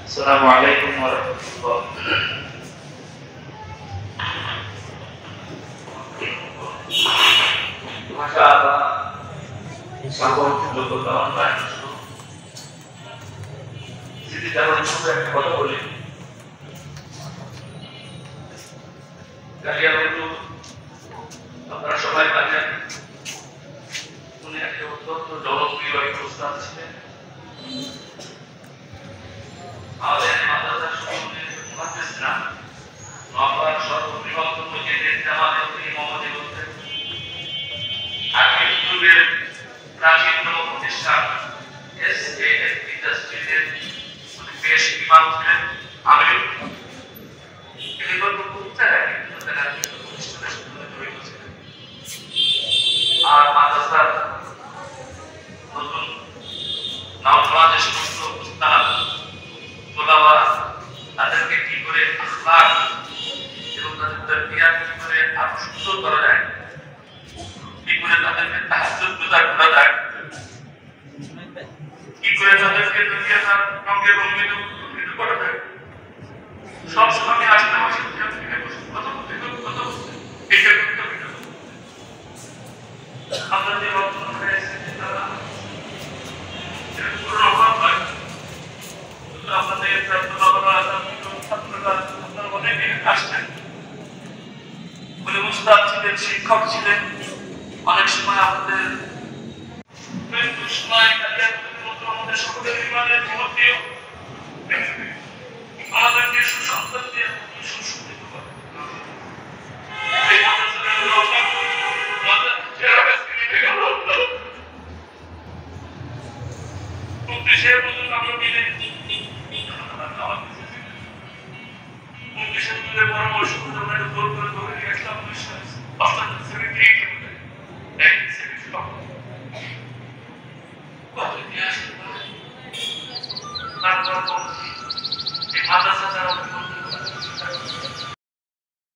Assalamualaikum warahmatullahi wabarakatuh. Masya Allah, সাগর যোগ্যতা online স্মৃতি চারণ সঙ্গে একটা কথা বলি। আপনারা সবাই জানেন উনি একটা অত্যন্ত জনপ্রিয় এক উস্তাদ ছিলেন। আমাদের মাদ্রাসার শুরুতে মুহাদ্দিস না, নওগাঁর সর্ববৃহৎ মসজিদের জামাতের ইমামতি করতেন। আকিব যুগের প্রাচীনতম প্রতিষ্ঠান এসএএফ ইন্ডাস্ট্রিজের বেশ ইমাম ছিলেন। আমি আর মাদ্রাসার নতুন নওজোয়ান যে সমস্ত উস্তাদ তোলাবা তাদেরকে কি করে আখলাক এবং তাদের তারবিয়াত কি করে আরো সুন্দর করা যায়, কি করে তাদেরকে তাহাজ্জুদ রোজা করা যায়, কি করে তাদেরকে দুনিয়ার রঙে রঙিন করা যায়, সব সময় আসতে বসে কথা বলতে এইটা করতে হবে। আমরা যে অর্জন হয়েছে তারা পুরো অভাব হয়। আপনাদের আপনারা অনেকে আসছেন বলে উস্তাদ ছিলেন, শিক্ষক ছিলেন। অনেক সময় আমাদের আমাদের সকলের ইমানের জীবন দিও, আমাদেরকে সুসন্তান দিয়ে সুশিক্ষিত করে। পরামর্শ দূর করে ধরে নিয়ে আসলাম 1978 মাদ্রাসা যারা